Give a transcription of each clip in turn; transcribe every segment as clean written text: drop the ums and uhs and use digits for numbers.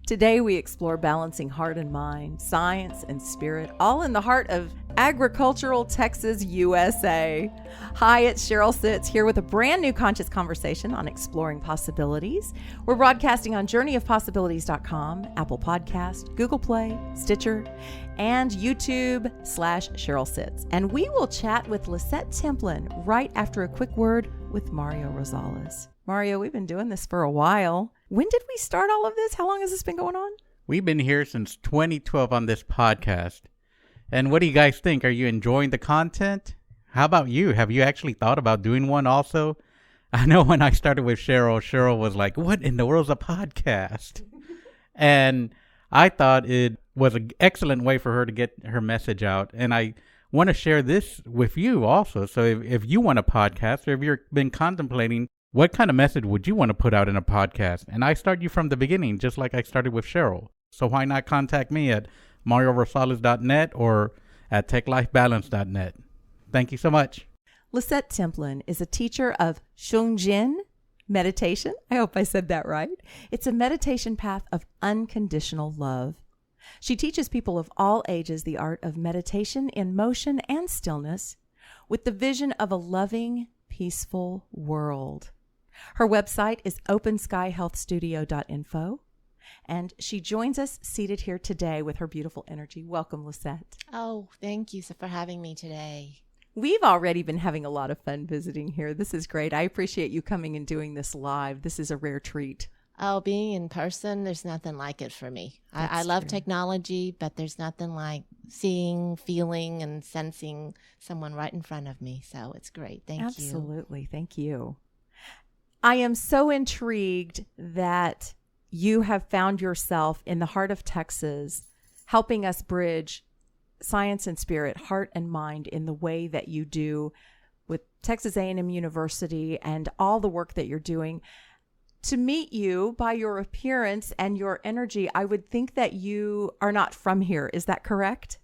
Today we explore balancing heart and mind, science and spirit, all in the heart of agricultural Texas, USA. Hi, it's Cheryl Sitz here with a brand new conscious conversation on exploring possibilities. We're broadcasting on journeyofpossibilities.com, Apple Podcast, Google Play, Stitcher, and YouTube/Cheryl Sitz. And we will chat with Lisette Templin right after a quick word with Mario Rosales. Mario, we've been doing this for a while. When did we start all of this? How long has this been going on? We've been here since 2012 on this podcast. And what do you guys think? Are you enjoying the content? How about you? Have you actually thought about doing one also? I know when I started with Cheryl was like, what in the world's a podcast? And I thought it was an excellent way for her to get her message out. And I want to share this with you also. So if you want a podcast, or if you've been contemplating what kind of message would you want to put out in a podcast? And I start you from the beginning, just like I started with Cheryl. So why not contact me at mariorosales.net or at techlifebalance.net. Thank you so much. Lisette Templin is a teacher of Sheng Zhen meditation. I hope I said that right. It's a meditation path of unconditional love. She teaches people of all ages the art of meditation in motion and stillness with the vision of a loving, peaceful world. Her website is openskyhealthstudio.info, and she joins us seated here today with her beautiful energy. Welcome, Lisette. Oh, thank you for having me today. We've already been having a lot of fun visiting here. This is great. I appreciate you coming and doing this live. This is a rare treat. Oh, being in person, there's nothing like it for me. I love technology, but there's nothing like seeing, feeling, and sensing someone right in front of me. So it's great. Thank you. Absolutely. Thank you. I am so intrigued that you have found yourself in the heart of Texas, helping us bridge science and spirit, heart and mind in the way that you do with Texas A&M University and all the work that you're doing. To meet you by your appearance and your energy, I would think that you are not from here. Is that correct?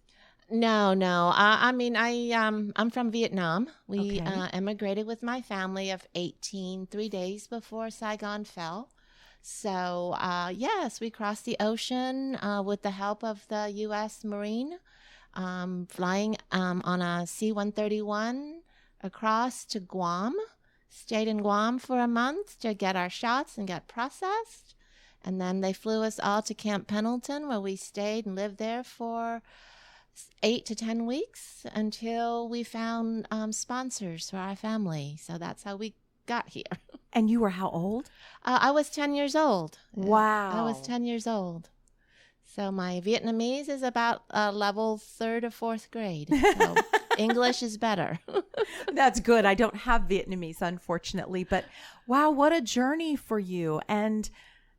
No. I'm from Vietnam. We emigrated with my family of 18, 3 days before Saigon fell. So, yes, we crossed the ocean with the help of the U.S. Marine, flying on a C-131 across to Guam. Stayed in Guam for a month to get our shots and get processed. And then they flew us all to Camp Pendleton, where we stayed and lived there for 8 to 10 weeks until we found sponsors for our family. So that's how we got here. And you were how old? I was 10 years old. Wow. I was 10 years old. So my Vietnamese is about level 3rd or 4th grade. So English is better. That's good. I don't have Vietnamese, unfortunately. But wow, what a journey for you. And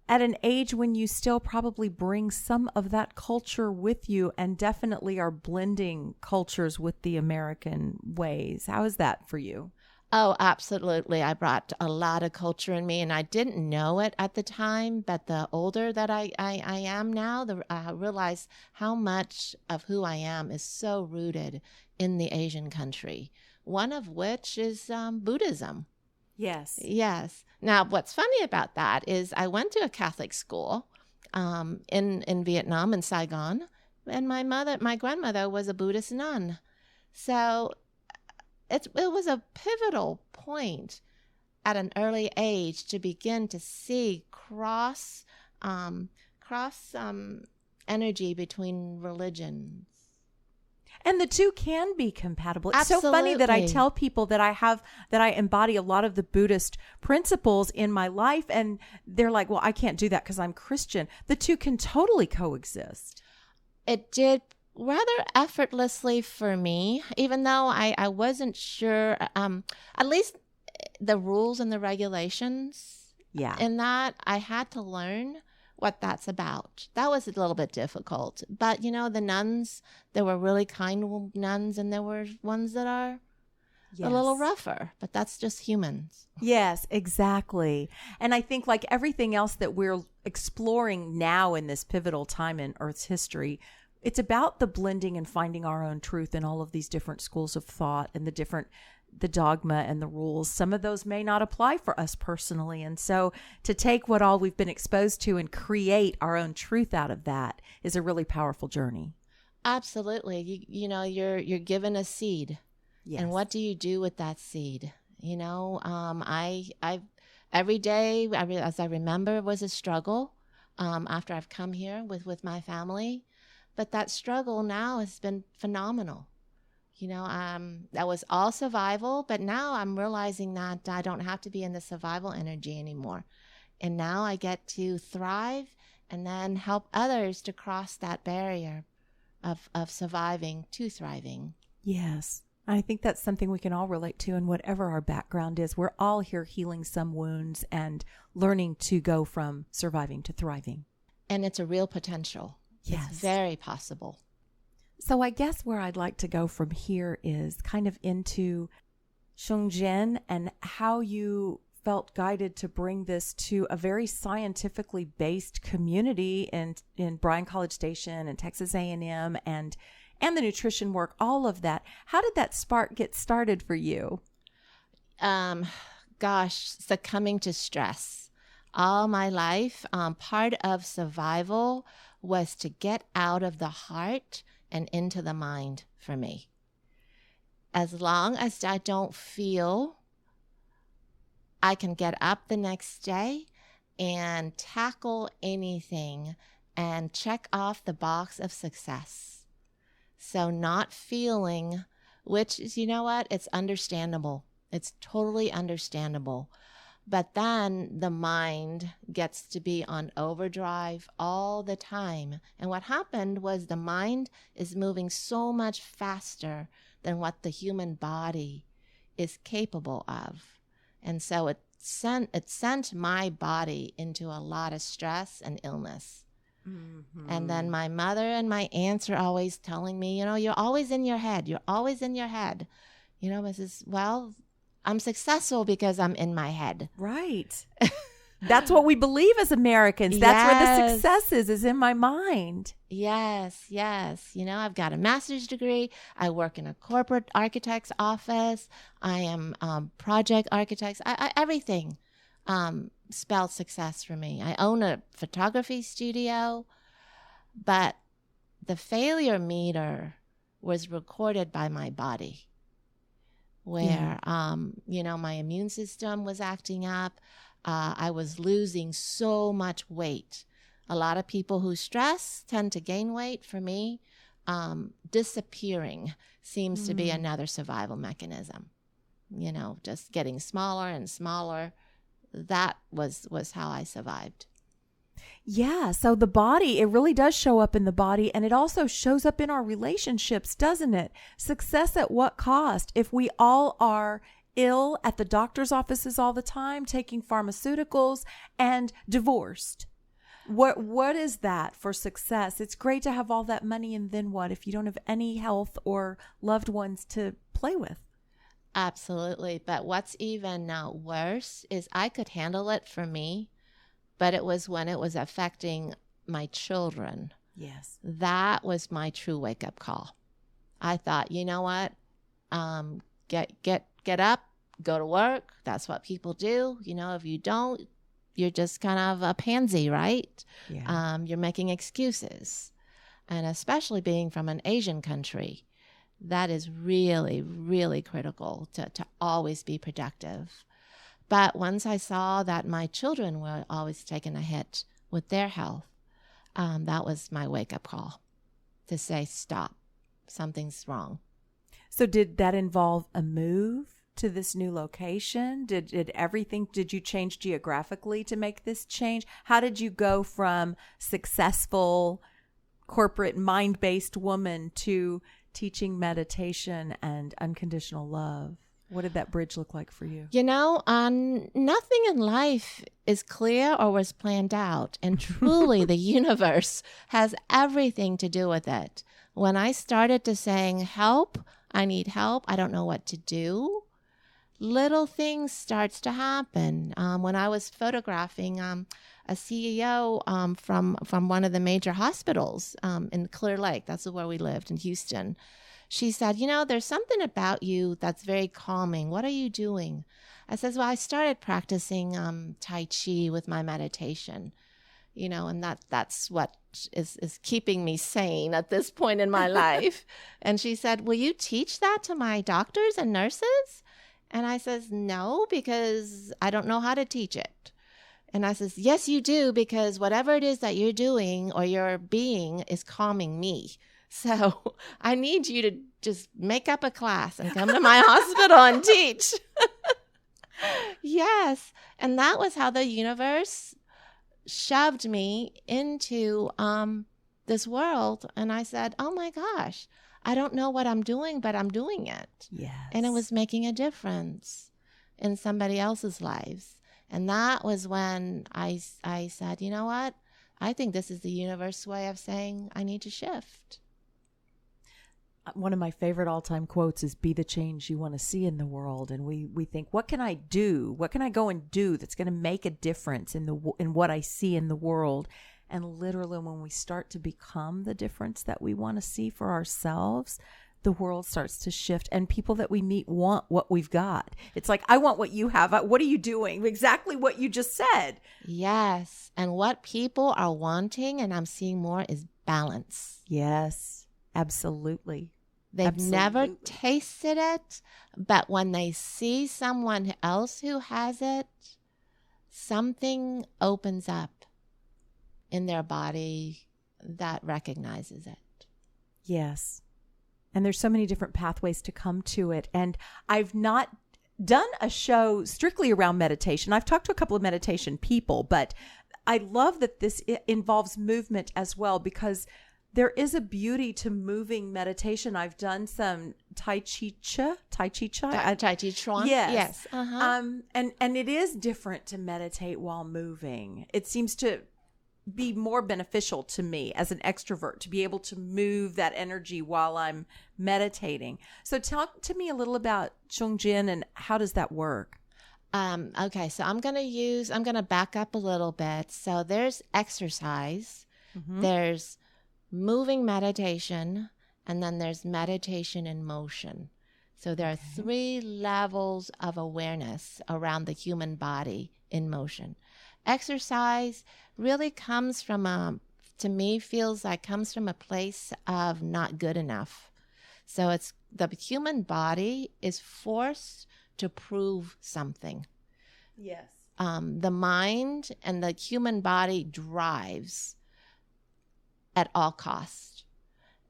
at an age when you still probably bring some of that culture with you and definitely are blending cultures with the American ways. How is that for you? Oh, absolutely. I brought a lot of culture in me, and I didn't know it at the time, but the older that I am now, I realize how much of who I am is so rooted in the Asian country, one of which is Buddhism. Yes. Yes. Now, what's funny about that is I went to a Catholic school in Vietnam, in Saigon, and my grandmother was a Buddhist nun. So it was a pivotal point at an early age to begin to see cross energy between religions. And the two can be compatible. It's Absolutely. so funny that I tell people that I embody a lot of the Buddhist principles in my life, and they're like, well, I can't do that because I'm Christian. The two can totally coexist. It did rather effortlessly for me, even though I wasn't sure, at least the rules and the regulations. Yeah. In that, I had to learn what that's about. That was a little bit difficult. But, the nuns, there were really kind nuns, and there were ones that are a little rougher, but that's just humans. Yes, exactly. And I think like everything else that we're exploring now in this pivotal time in Earth's history, it's about the blending and finding our own truth in all of these different schools of thought and the different the dogma and the rules. Some of those may not apply for us personally. And so to take what all we've been exposed to and create our own truth out of that is a really powerful journey. Absolutely. You're given a seed. Yes. And what do you do with that seed? I every day, as I remember, was a struggle after I've come here with my family. But that struggle now has been phenomenal. That was all survival, but now I'm realizing that I don't have to be in the survival energy anymore. And now I get to thrive and then help others to cross that barrier of surviving to thriving. Yes. I think that's something we can all relate to, and whatever our background is, we're all here healing some wounds and learning to go from surviving to thriving. And it's a real potential. Yes. It's very possible. So I guess where I'd like to go from here is kind of into Sheng Zhen and how you felt guided to bring this to a very scientifically based community in Bryan College Station and Texas A&M and the nutrition work, all of that. How did that spark get started for you? Succumbing to stress. All my life, part of survival was to get out of the heart and into the mind for me. As long as I don't feel I can get up the next day and tackle anything and check off the box of success. So not feeling, which is, it's understandable. It's totally understandable. But then the mind gets to be on overdrive all the time. And what happened was the mind is moving so much faster than what the human body is capable of. And so it sent my body into a lot of stress and illness. Mm-hmm. And then my mother and my aunts are always telling me, you're always in your head. You're always in your head. I'm successful because I'm in my head. Right. That's what we believe as Americans. That's where the success is in my mind. Yes. I've got a master's degree. I work in a corporate architect's office. I am project architects. Everything spelled success for me. I own a photography studio, but the failure meter was recorded by my body. Where, my immune system was acting up. I was losing so much weight. A lot of people who stress tend to gain weight. For me, disappearing seems to be another survival mechanism. Just getting smaller and smaller. That was how I survived. Yeah, so the body, it really does show up in the body, and it also shows up in our relationships, doesn't it? Success at what cost? If we all are ill at the doctor's offices all the time, taking pharmaceuticals, and divorced, what is that for success? It's great to have all that money, and then what if you don't have any health or loved ones to play with? Absolutely, but what's even worse is I could handle it for me, but it was when it was affecting my children. Yes. That was my true wake-up call. I thought, you know what? Get up, go to work. That's what people do. If you don't, you're just kind of a pansy, right? Yeah. You're making excuses. And especially being from an Asian country, that is really, really critical to always be productive. But once I saw that my children were always taking a hit with their health, that was my wake-up call to say, stop, something's wrong. So did that involve a move to this new location? Did you change geographically to make this change? How did you go from successful corporate mind-based woman to teaching meditation and unconditional love? What did that bridge look like for you? Nothing in life is clear or was planned out. And truly, the universe has everything to do with it. When I started to saying, help, I need help, I don't know what to do, little things starts to happen. When I was photographing a CEO from one of the major hospitals in Clear Lake, that's where we lived in Houston. she said, there's something about you that's very calming. What are you doing? I says, well, I started practicing Tai Chi with my meditation, and that's what is keeping me sane at this point in my life. And she said, will you teach that to my doctors and nurses? And I says, no, because I don't know how to teach it. And I says, yes, you do, because whatever it is that you're doing or your being is calming me. So I need you to just make up a class and come to my hospital and teach. Yes. And that was how the universe shoved me into this world. And I said, oh my gosh, I don't know what I'm doing, but I'm doing it. Yes. And it was making a difference in somebody else's lives. And that was when I said, you know what? I think this is the universe's way of saying I need to shift. One of my favorite all-time quotes is, be the change you want to see in the world. And we think, what can I do? What can I go and do that's going to make a difference in what I see in the world? And literally, when we start to become the difference that we want to see for ourselves, the world starts to shift, and people that we meet want what we've got. It's like, I want what you have. What are you doing? Exactly what you just said. Yes. And what people are wanting, and I'm seeing more, is balance. Yes, absolutely. They've never tasted it, but when they see someone else who has it, something opens up in their body that recognizes it. Yes. And there's so many different pathways to come to it. And I've not done a show strictly around meditation. I've talked to a couple of meditation people, but I love that this involves movement as well, because there is a beauty to moving meditation. I've done some Tai Chi Chuan. Yes. Uh-huh. And it is different to meditate while moving. It seems to be more beneficial to me as an extrovert to be able to move that energy while I'm meditating. So talk to me a little about Sheng Zhen and how does that work? Okay, so I'm going to back up a little bit. So there's exercise, there's moving meditation, and then there's meditation in motion. So there are 3 levels of awareness around the human body in motion. Exercise really comes from to me, feels like comes from a place of not good enough. So it's the human body is forced to prove something. Yes. The mind and the human body drives at all costs,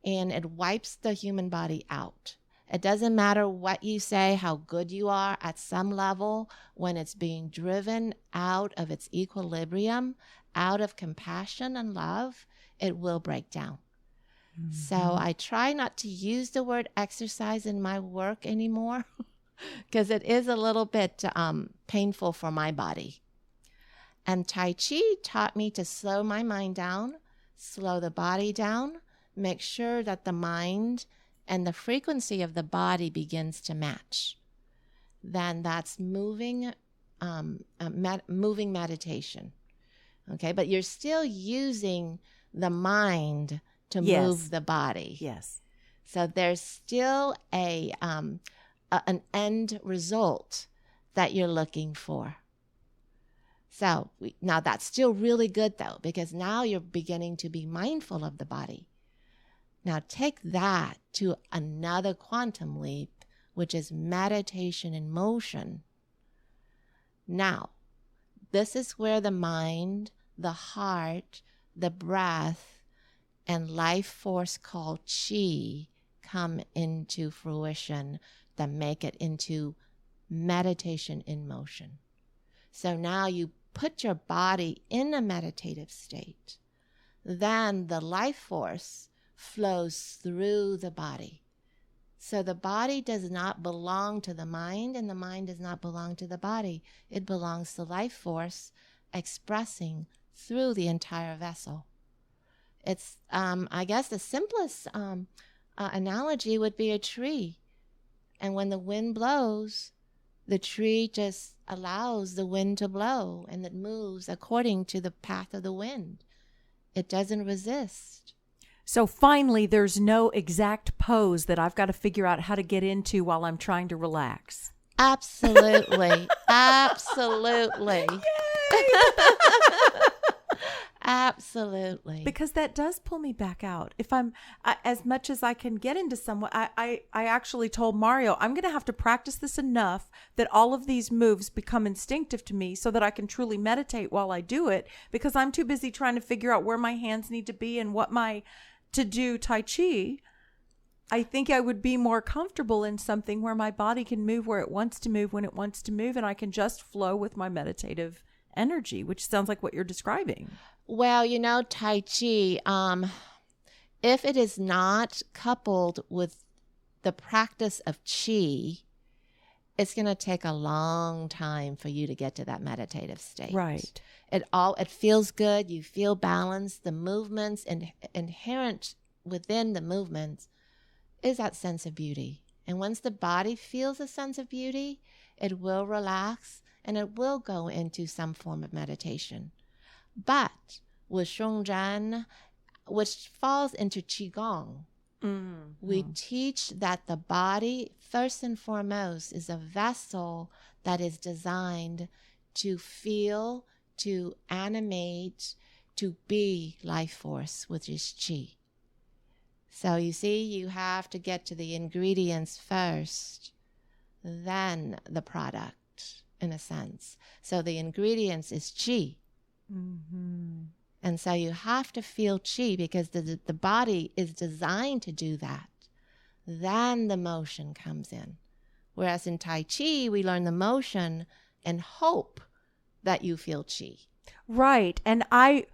and it wipes the human body out. It doesn't matter what you say, how good you are at some level, when it's being driven out of its equilibrium, out of compassion and love, it will break down. Mm-hmm. So I try not to use the word exercise in my work anymore because it is a little bit painful for my body. And Tai Chi taught me to slow my mind down, slow the body down, make sure that the mind and the frequency of the body begins to match. Then that's moving meditation. Okay, but you're still using the mind to move the body. Yes. So there's still an end result that you're looking for. So now that's still really good though, because now you're beginning to be mindful of the body. Now take that to another quantum leap, which is meditation in motion. Now, this is where the mind, the heart, the breath, and life force called Qi come into fruition that make it into meditation in motion. So now you put your body in a meditative state. Then the life force flows through the body. So the body does not belong to the mind, and the mind does not belong to the body. It belongs to life force expressing through the entire vessel. It's, I guess the simplest analogy would be a tree. And when the wind blows, the tree just allows the wind to blow, and it moves according to the path of the wind. It doesn't resist. So finally, there's no exact pose that I've got to figure out how to get into while I'm trying to relax. Absolutely. Absolutely. Absolutely. Because that does pull me back out. If as much as I can get into someone, I actually told Mario, I'm going to have to practice this enough that all of these moves become instinctive to me so that I can truly meditate while I do it, because I'm too busy trying to figure out where my hands need to be and to do Tai Chi. I think I would be more comfortable in something where my body can move where it wants to move when it wants to move, and I can just flow with my meditative energy, which sounds like what you're describing. Well, Tai Chi, if it is not coupled with the practice of Chi, it's going to take a long time for you to get to that meditative state. Right. It feels good. You feel balanced. The movements and inherent within the movements is that sense of beauty. And once the body feels a sense of beauty, it will relax and it will go into some form of meditation. But with Sheng Zhen, which falls into Qigong, we teach that the body, first and foremost, is a vessel that is designed to feel, to animate, to be life force, which is Qi. So you see, you have to get to the ingredients first, then the product, in a sense. So the ingredients is Qi. Mm-hmm. And so you have to feel Qi because the body is designed to do that. Then the motion comes in. Whereas in Tai Chi, we learn the motion and hope that you feel Qi. Right. And I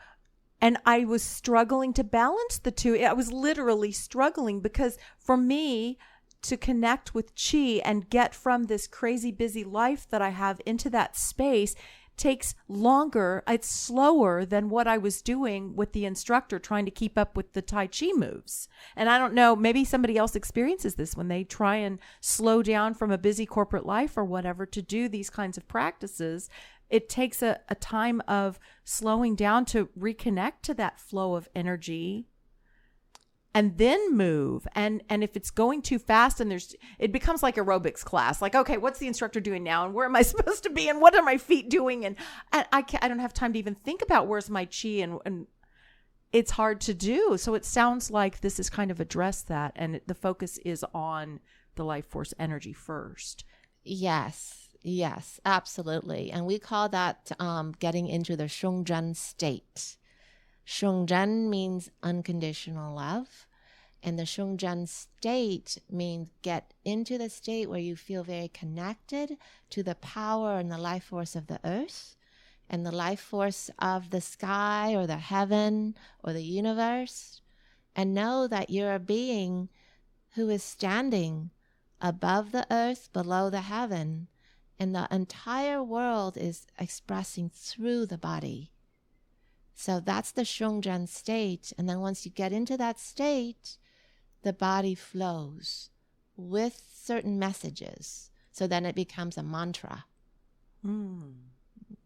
was struggling to balance the two. I was literally struggling because for me to connect with Qi and get from this crazy busy life that I have into that space takes longer. It's slower than what I was doing with the instructor trying to keep up with the Tai Chi moves. And I don't know, maybe somebody else experiences this when they try and slow down from a busy corporate life or whatever to do these kinds of practices. It takes a time of slowing down to reconnect to that flow of energy and then move. And if it's going too fast and it becomes like aerobics class, like, okay, what's the instructor doing now? And where am I supposed to be? And what are my feet doing? And I don't have time to even think about where's my Qi and it's hard to do. So it sounds like this is kind of addressed that. And the focus is on the life force energy first. Yes, absolutely. And we call that getting into the Sheng Zhen state. Sheng Zhen means unconditional love. And the Sheng Zhen state means get into the state where you feel very connected to the power and the life force of the earth and the life force of the sky or the heaven or the universe. And know that you're a being who is standing above the earth, below the heaven. And the entire world is expressing through the body. So that's the Sheng Zhen state. And then once you get into that state, the body flows with certain messages. So then it becomes a mantra.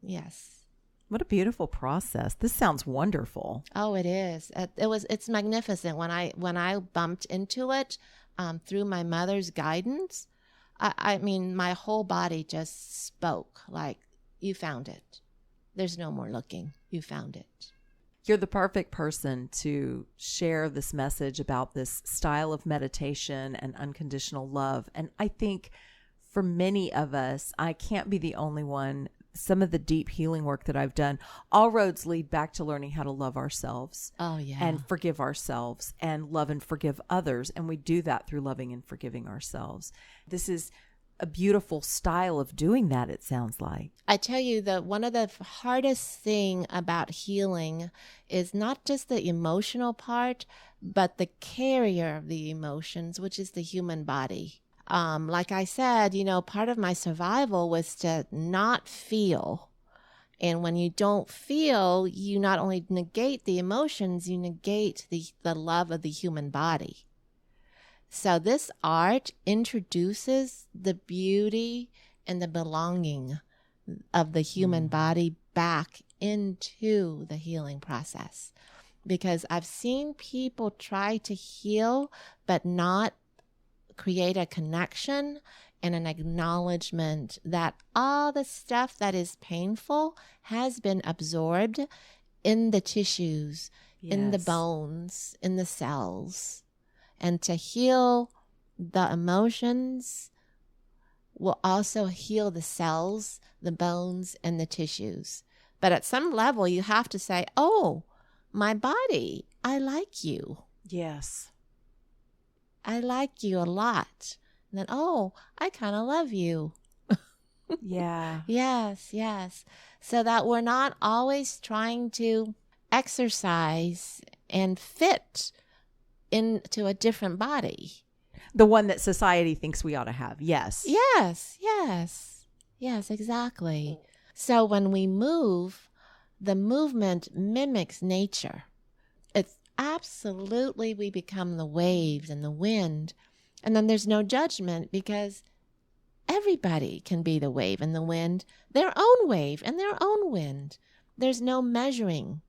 Yes. What a beautiful process. This sounds wonderful. Oh, it is. It's magnificent. When I bumped into it through my mother's guidance, I mean, my whole body just spoke like, you found it. There's no more looking. You found it. You're the perfect person to share this message about this style of meditation and unconditional love. And I think for many of us, I can't be the only one. Some of the deep healing work that I've done, all roads lead back to learning how to love ourselves. Oh, yeah. And forgive ourselves and love and forgive others. And we do that through loving and forgiving ourselves. This is a beautiful style of doing that, it sounds like. I tell you that one of the hardest thing about healing is not just the emotional part, but the carrier of the emotions, which is the human body. Like I said, part of my survival was to not feel. And when you don't feel, you not only negate the emotions, you negate the love of the human body. So this art introduces the beauty and the belonging of the human body back into the healing process. because I've seen people try to heal but not create a connection and an acknowledgement that all the stuff that is painful has been absorbed in the tissues, in the bones, in the cells. And to heal the emotions will also heal the cells, the bones, and the tissues. But at some level, you have to say, oh, my body, I like you. Yes. I like you a lot. And then, oh, I kind of love you. Yeah. Yes. So that we're not always trying to exercise and fit into a different body. The one that society thinks we ought to have. Yes. Yes, exactly. So when we move, the movement mimics nature. It's absolutely, we become the waves and the wind. And then there's no judgment because everybody can be the wave and the wind, their own wave and their own wind. There's no measuring,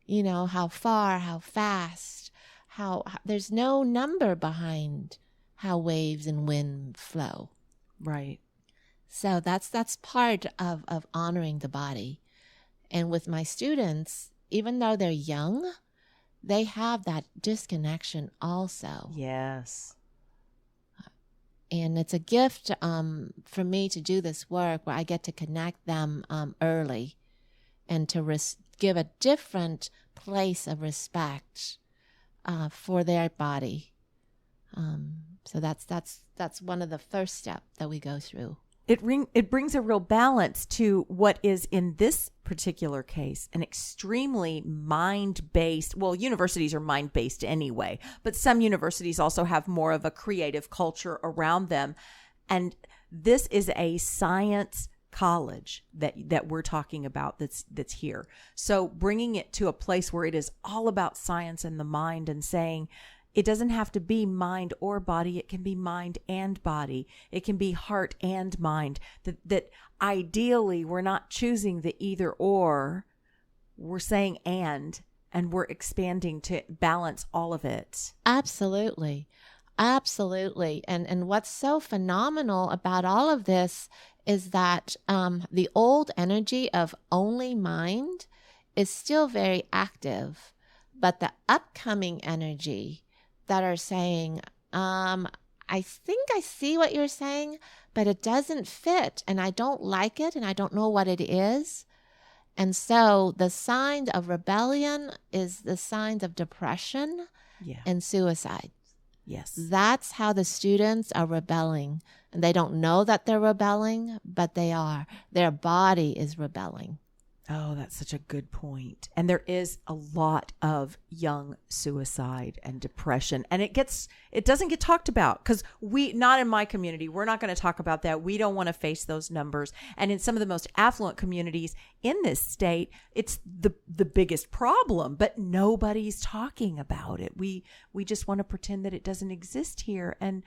how far, how fast, how there's no number behind how waves and wind flow. Right. So that's part of honoring the body. And with my students, even though they're young, they have that disconnection also. Yes. And it's a gift for me to do this work where I get to connect them early and to give a different place of respect for their body. So that's one of the first steps that we go through. It brings a real balance to what is, in this particular case, an extremely mind-based, well, universities are mind-based anyway, but some universities also have more of a creative culture around them. And this is a science college that we're talking about that's here. So bringing it to a place where it is all about science and the mind and saying, it doesn't have to be mind or body. It can be mind and body. It can be heart and mind. That ideally we're not choosing the either or. We're saying and we're expanding to balance all of it. Absolutely. And what's so phenomenal about all of this is that the old energy of only mind is still very active, but the upcoming energy that are saying, I think I see what you're saying, but it doesn't fit and I don't like it and I don't know what it is. And so the sign of rebellion is the sign of depression and suicide. Yes. That's how the students are rebelling. And they don't know that they're rebelling, but they are. Their body is rebelling. Oh, that's such a good point. And there is a lot of young suicide and depression, and it doesn't get talked about because not in my community, we're not going to talk about that. We don't want to face those numbers. And in some of the most affluent communities in this state, it's the biggest problem, but nobody's talking about it. We just want to pretend that it doesn't exist here, and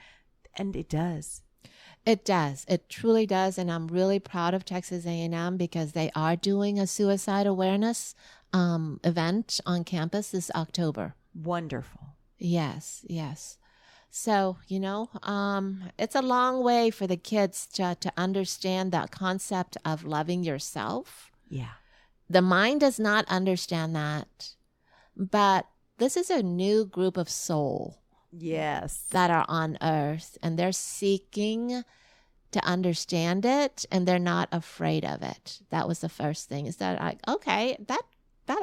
it does. It does. It truly does. And I'm really proud of Texas A&M because they are doing a suicide awareness event on campus this October. Wonderful. Yes. So, it's a long way for the kids to understand that concept of loving yourself. Yeah. The mind does not understand that, but this is a new group of soul. Yes. That are on earth and they're seeking to understand it and they're not afraid of it. That was the first thing is that okay, that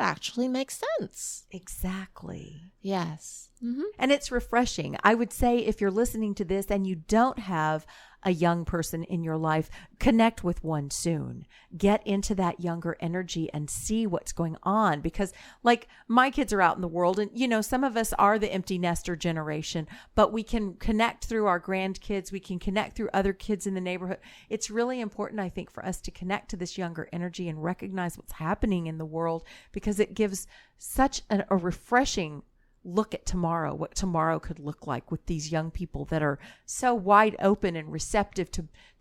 actually makes sense. Exactly. Yes. Mm-hmm. And it's refreshing. I would say if you're listening to this and you don't have a young person in your life, connect with one soon. Get into that younger energy and see what's going on. Because like my kids are out in the world and, some of us are the empty nester generation, but we can connect through our grandkids. We can connect through other kids in the neighborhood. It's really important, I think, for us to connect to this younger energy and recognize what's happening in the world because it gives such a refreshing look at tomorrow, what tomorrow could look like with these young people that are so wide open and receptive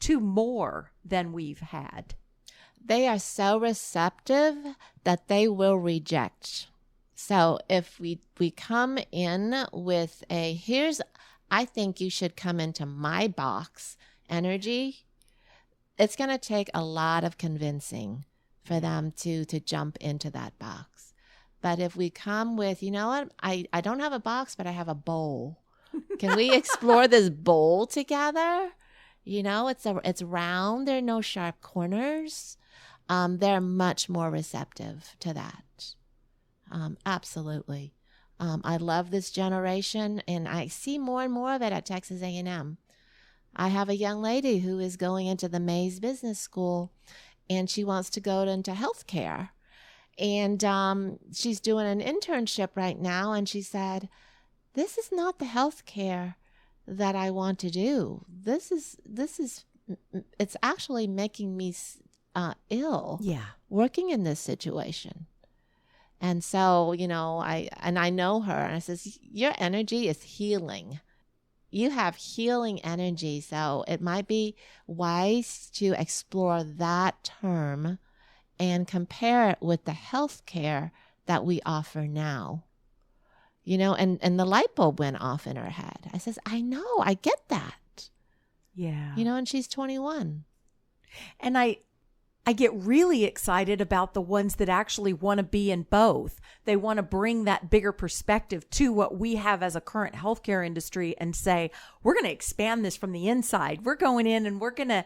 to more than we've had. They are so receptive that they will reject So if we come in with I think you should come into my box energy, it's going to take a lot of convincing for them to jump into that box. But if we come with, you know what, I don't have a box, but I have a bowl. Can we explore this bowl together? You know, it's round. There are no sharp corners. They're much more receptive to that. Absolutely. I love this generation, and I see more and more of it at Texas A&M. I have a young lady who is going into the Mays Business School, and she wants to go into healthcare. And she's doing an internship right now, and she said, this is not the healthcare that I want to do. This is it's actually making me ill. Yeah. Working in this situation. And so, you know, I know her, and I says, your energy is healing. You have healing energy, so it might be wise to explore that term and compare it with the healthcare that we offer now. You know, and the light bulb went off in her head. I says, I know, I get that. Yeah. You know, and she's 21. And I get really excited about the ones that actually want to be in both. They want to bring that bigger perspective to what we have as a current healthcare industry and say, we're going to expand this from the inside. We're going in and we're going to,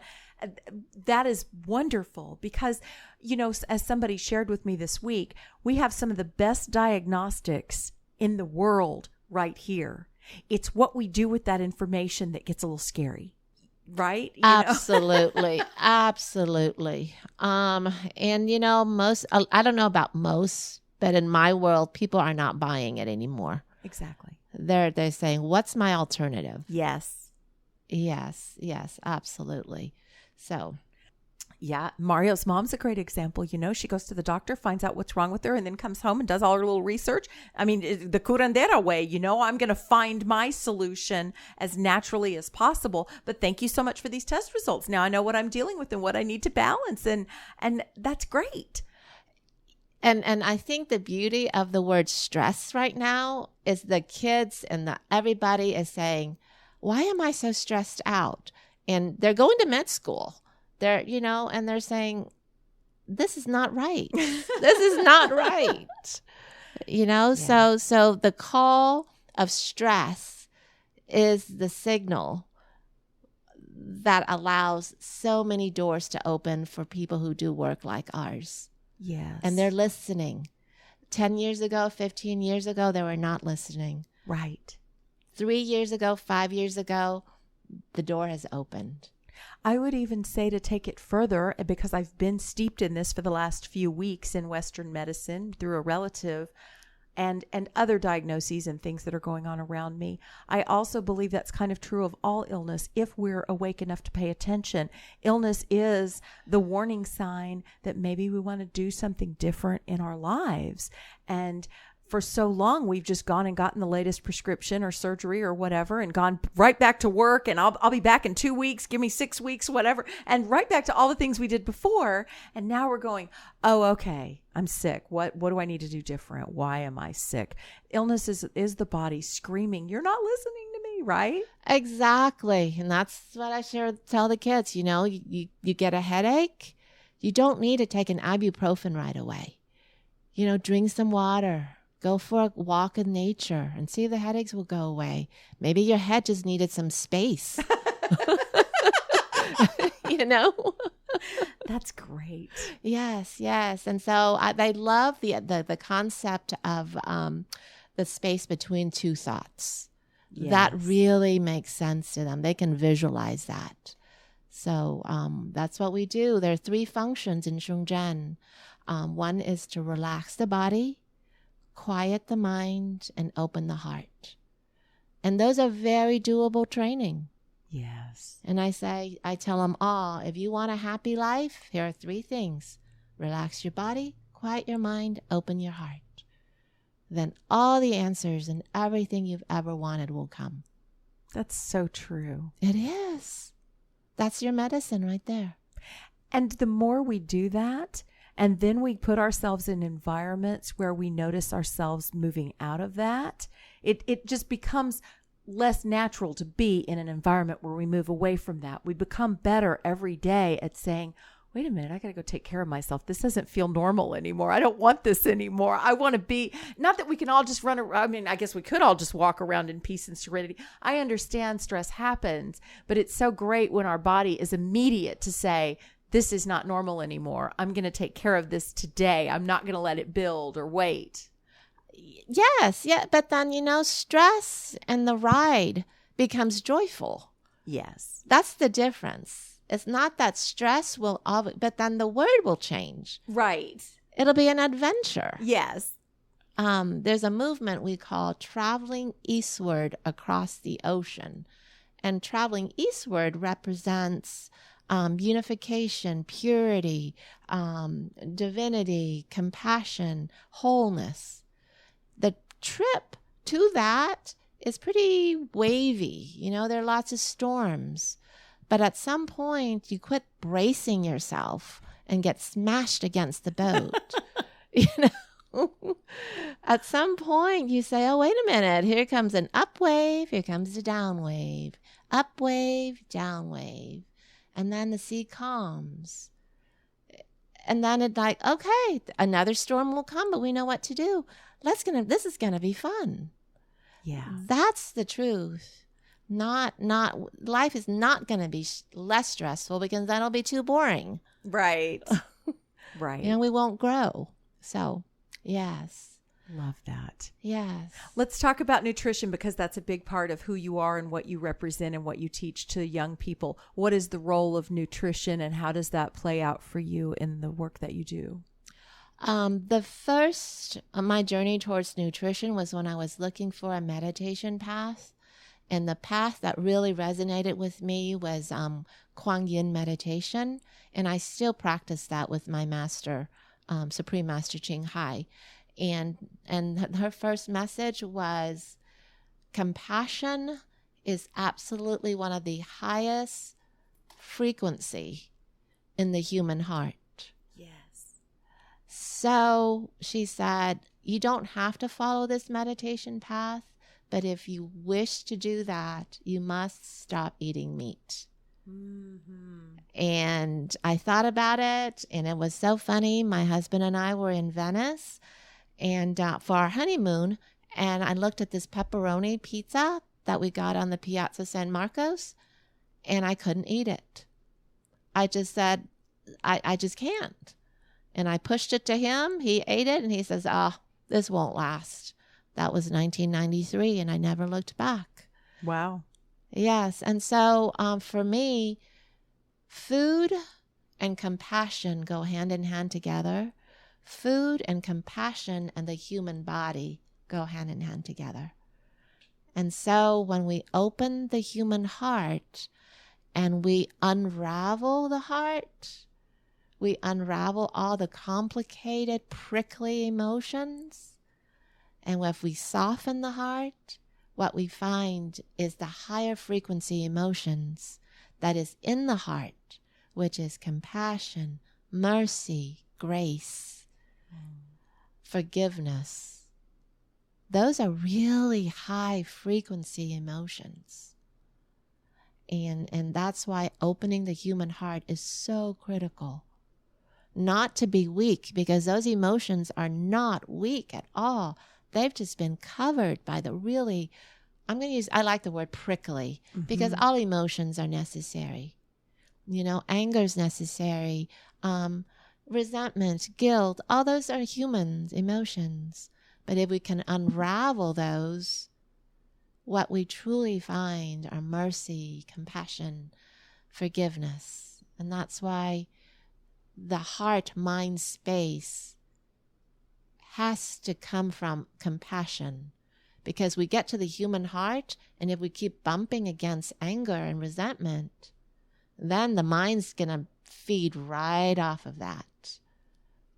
that is wonderful because, you know, as somebody shared with me this week, we have some of the best diagnostics in the world right here. It's what we do with that information that gets a little scary. Right? Absolutely. Absolutely. And you know, I don't know about most, but in my world, people are not buying it anymore. Exactly. They're saying, what's my alternative? Yes. Yes, absolutely. So, yeah, Mario's mom's a great example. You know, she goes to the doctor, finds out what's wrong with her, and then comes home and does all her little research. I mean, the curandera way, you know, I'm going to find my solution as naturally as possible. But thank you so much for these test results. Now I know what I'm dealing with and what I need to balance. And that's great. And I think the beauty of the word stress right now is the kids and everybody is saying, why am I so stressed out? And they're going to med school. They're, you know, and they're saying, this is not right. This is not right. You know, yeah. So the call of stress is the signal that allows so many doors to open for people who do work like ours. Yes. And they're listening. 10 years ago, 15 years ago, they were not listening. Right. 3 years ago, 5 years ago, the door has opened. I would even say to take it further, because I've been steeped in this for the last few weeks in Western medicine through a relative and other diagnoses and things that are going on around me. I also believe that's kind of true of all illness if we're awake enough to pay attention. Illness is the warning sign that maybe we want to do something different in our lives. And for so long, we've just gone and gotten the latest prescription or surgery or whatever and gone right back to work. And I'll be back in 2 weeks. Give me 6 weeks, whatever. And right back to all the things we did before. And now we're going, oh, okay, I'm sick. What do I need to do different? Why am I sick? Illness is the body screaming, you're not listening to me, right? Exactly. And that's what I tell the kids. You know, you get a headache. You don't need to take an ibuprofen right away. You know, drink some water. Go for a walk in nature and see if the headaches will go away. Maybe your head just needed some space. You know? That's great. Yes. And so they love the concept of the space between two thoughts. Yes. That really makes sense to them. They can visualize that. So that's what we do. There are 3 functions in Sheng Zhen. One is to relax the body, quiet the mind, and open the heart. And those are very doable training. Yes. And I tell them all, if you want a happy life, here are 3 things. Relax your body, quiet your mind, open your heart. Then all the answers and everything you've ever wanted will come. That's so true. It is. That's your medicine right there. And the more we do that, And then we put ourselves in environments where we notice ourselves moving out of that. It just becomes less natural to be in an environment where we move away from that. We become better every day at saying, wait a minute, I got to go take care of myself. This doesn't feel normal anymore. I don't want this anymore. I want to be, not that we can all just run around. I mean, I guess we could all just walk around in peace and serenity. I understand stress happens, but it's so great when our body is immediate to say, this is not normal anymore. I'm going to take care of this today. I'm not going to let it build or wait. Yes. Yeah. But then, stress and the ride becomes joyful. Yes. That's the difference. It's not that stress will always, but then the word will change. Right. It'll be an adventure. Yes. There's a movement we call traveling eastward across the ocean. And traveling eastward represents unification, purity, divinity, compassion, wholeness. The trip to that is pretty wavy. There are lots of storms. But at some point, you quit bracing yourself and get smashed against the boat. At some point, you say, oh, wait a minute. Here comes an up wave. Here comes a down wave. Up wave, down wave. And then the sea calms. And then it's like, okay, another storm will come, but we know what to do. This is gonna be fun. Yeah. That's the truth. Not life is not gonna be less stressful because that'll be too boring. Right. Right. And we won't grow. So, yes. Love that. Yes. Let's talk about nutrition because that's a big part of who you are and what you represent and what you teach to young people. What is the role of nutrition and how does that play out for you in the work that you do? My journey towards nutrition was when I was looking for a meditation path. And the path that really resonated with me was Kuan Yin meditation. And I still practice that with my master, Supreme Master Ching Hai. And her first message was compassion is absolutely one of the highest frequency in the human heart. Yes. So she said, you don't have to follow this meditation path, but if you wish to do that, you must stop eating meat. Mm-hmm. And I thought about it, and it was so funny. My husband and I were in Venice and for our honeymoon, and I looked at this pepperoni pizza that we got on the Piazza San Marcos, and I couldn't eat it. I just said, I just can't. And I pushed it to him. He ate it, and he says, this won't last. That was 1993, and I never looked back. Wow. Yes. And so for me, food and compassion go hand in hand together. Food and compassion and the human body go hand in hand together. And so when we open the human heart and we unravel the heart, we unravel all the complicated, prickly emotions. And if we soften the heart, what we find is the higher frequency emotions that is in the heart, which is compassion, mercy, grace, forgiveness. Those are really high frequency emotions. And that's why opening the human heart is so critical. Not to be weak, because those emotions are not weak at all. They've just been covered by the really, I like the word prickly, because all emotions are necessary. Anger is necessary. Resentment, guilt, all those are human emotions. But if we can unravel those, what we truly find are mercy, compassion, forgiveness. And that's why the heart-mind space has to come from compassion, because we get to the human heart, and if we keep bumping against anger and resentment, then the mind's going to feed right off of that.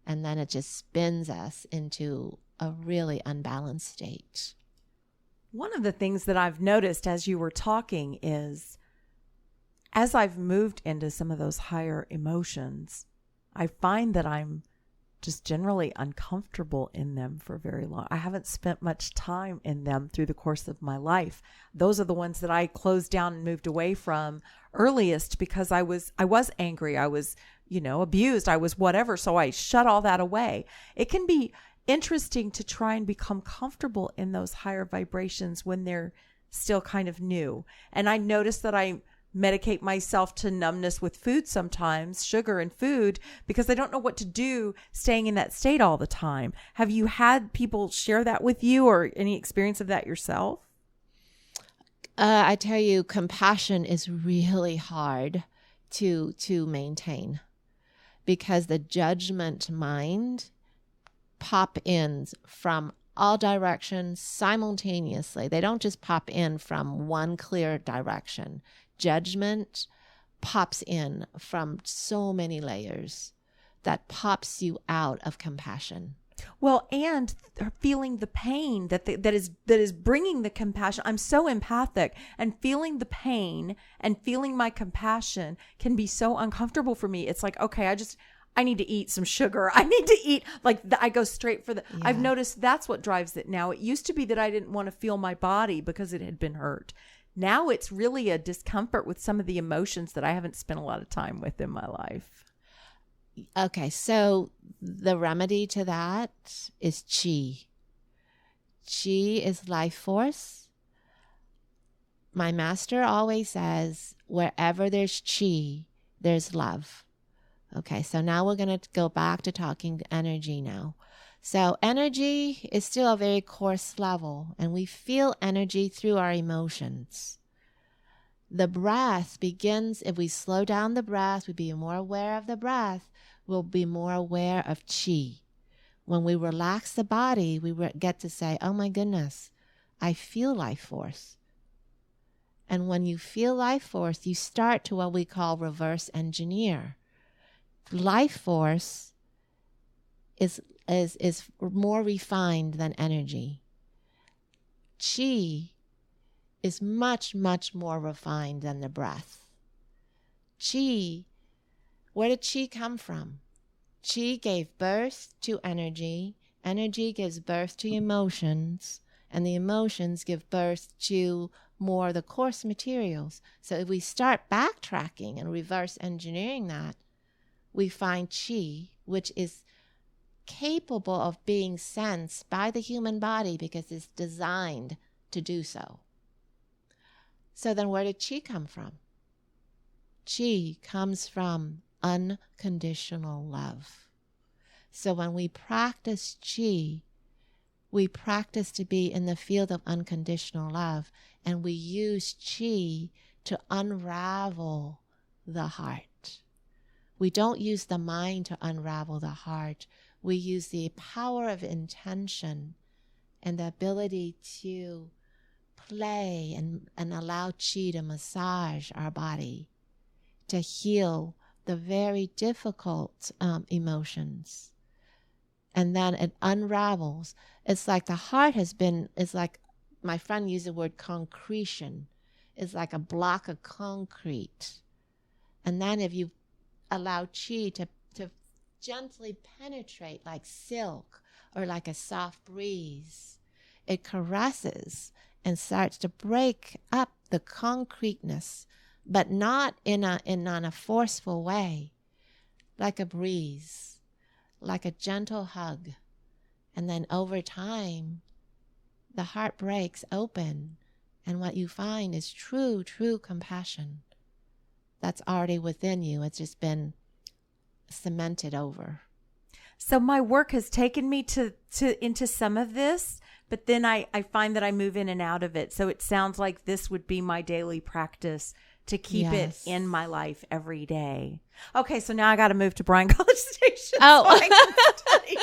And then it just spins us into a really unbalanced state. One of the things that I've noticed as you were talking is, as I've moved into some of those higher emotions, I find that I'm just generally uncomfortable in them for very long. I haven't spent much time in them through the course of my life. Those are the ones that I closed down and moved away from earliest because I was angry. I was, abused. I was whatever. So I shut all that away. It can be interesting to try and become comfortable in those higher vibrations when they're still kind of new. And I noticed that I medicate myself to numbness with food sometimes, sugar and food, because I don't know what to do staying in that state all the time. Have you had people share that with you or any experience of that yourself? I tell you, compassion is really hard to maintain because the judgment mind pop in from all directions simultaneously. They don't just pop in from one clear direction. Judgment pops in from so many layers that pops you out of compassion. Well, and feeling the pain that is bringing the compassion. I'm so empathic, and feeling the pain and feeling my compassion can be so uncomfortable for me. It's like, okay, I need to eat some sugar. I need to eat I go straight for the. Yeah. I've noticed that's what drives it now. It used to be that I didn't want to feel my body because it had been hurt. Now it's really a discomfort with some of the emotions that I haven't spent a lot of time with in my life. Okay, so the remedy to that is chi. Chi is life force. My master always says, wherever there's chi, there's love. Okay, so now we're going to go back to talking energy now. So energy is still a very coarse level, and we feel energy through our emotions. The breath begins, if we slow down the breath, we be more aware of the breath, we'll be more aware of chi. When we relax the body, we get to say, oh my goodness, I feel life force. And when you feel life force, you start to what we call reverse engineer. Life force is more refined than energy. Chi is much, much more refined than the breath. Chi, where did chi come from? Chi gave birth to energy. Energy gives birth to emotions, and the emotions give birth to more of the coarse materials. So if we start backtracking and reverse engineering that, we find chi, which is capable of being sensed by the human body because it's designed to do so. So then where did chi come from? Chi comes from unconditional love. So when we practice chi, we practice to be in the field of unconditional love, and we use chi to unravel the heart. We don't use the mind to unravel the heart. We use the power of intention and the ability to play and allow chi to massage our body, to heal the very difficult emotions. And then it unravels. It's like the heart it's like, my friend used the word concretion. It's like a block of concrete. And then if you allow chi to gently penetrate like silk or like a soft breeze, it caresses and starts to break up the concreteness, but not in a forceful way, like a breeze, like a gentle hug. And then over time, the heart breaks open, and what you find is true compassion that's already within you. It's just been cemented over. So my work has taken me to into some of this, but then I find that I move in and out of it. So it sounds like this would be my daily practice to keep it in my life every day. Okay, so now I got to move to Bryan College Station. Oh, so I can study.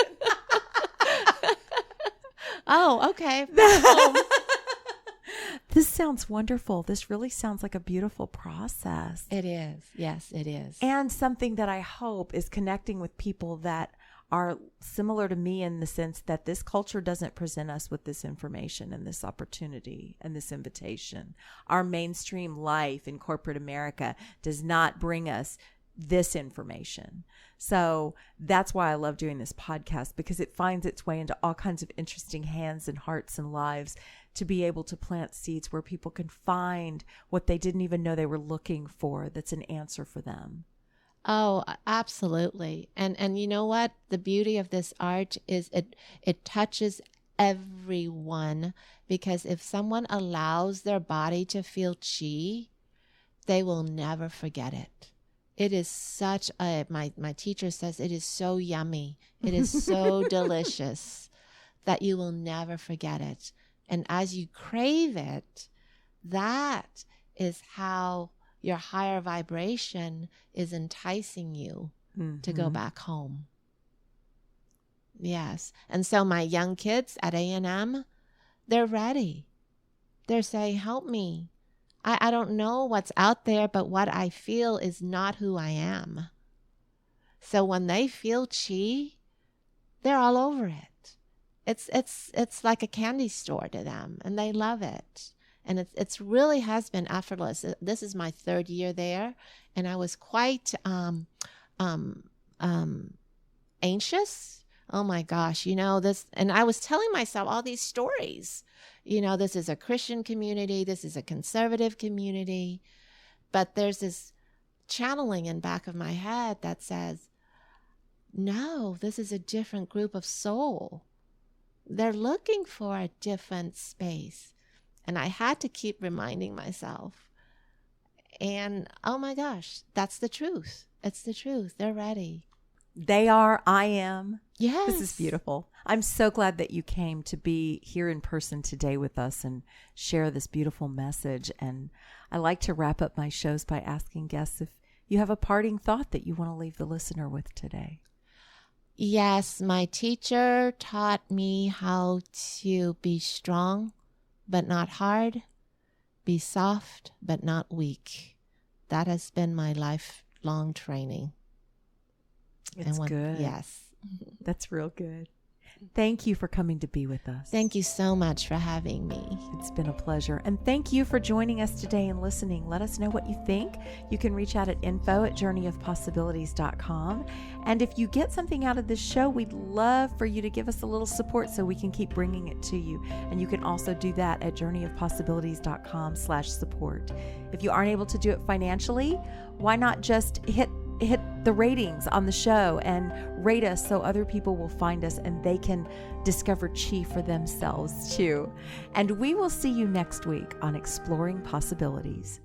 Oh, okay. This sounds wonderful. This really sounds like a beautiful process. It is. Yes, it is. And something that I hope is connecting with people that are similar to me in the sense that this culture doesn't present us with this information and this opportunity and this invitation. Our mainstream life in corporate America does not bring us this information. So that's why I love doing this podcast, because it finds its way into all kinds of interesting hands and hearts and lives, to be able to plant seeds where people can find what they didn't even know they were looking for, that's an answer for them. Oh, absolutely. And you know what? The beauty of this art is it touches everyone, because if someone allows their body to feel chi, they will never forget it. It is such a, my teacher says, it is so yummy. It is so delicious that you will never forget it. And as you crave it, that is how your higher vibration is enticing you to go back home. Yes. And so my young kids at A&M, they're ready. They're saying, help me. I don't know what's out there, but what I feel is not who I am. So when they feel chi, they're all over it. It's like a candy store to them, and they love it. And it's really has been effortless. This is my 3rd year there, and I was quite anxious. Oh my gosh, this, and I was telling myself all these stories. This is a Christian community, this is a conservative community, but there's this channeling in back of my head that says, no, this is a different group of soul. They're looking for a different space. And I had to keep reminding myself. And oh my gosh, that's the truth. It's the truth. They're ready. They are, I am. Yes. This is beautiful. I'm so glad that you came to be here in person today with us and share this beautiful message. And I like to wrap up my shows by asking guests if you have a parting thought that you want to leave the listener with today. Yes, my teacher taught me how to be strong, but not hard. Be soft, but not weak. That has been my lifelong training. It's good. Yes. That's real good. Thank you for coming to be with us. Thank you so much for having me. It's been a pleasure. And thank you for joining us today and listening. Let us know what you think. You can reach out at info@journeyofpossibilities.com. And if you get something out of this show, we'd love for you to give us a little support so we can keep bringing it to you. And you can also do that at journeyofpossibilities.com/support. If you aren't able to do it financially, why not just hit the ratings on the show and rate us so other people will find us and they can discover chi for themselves too. And we will see you next week on Exploring Possibilities.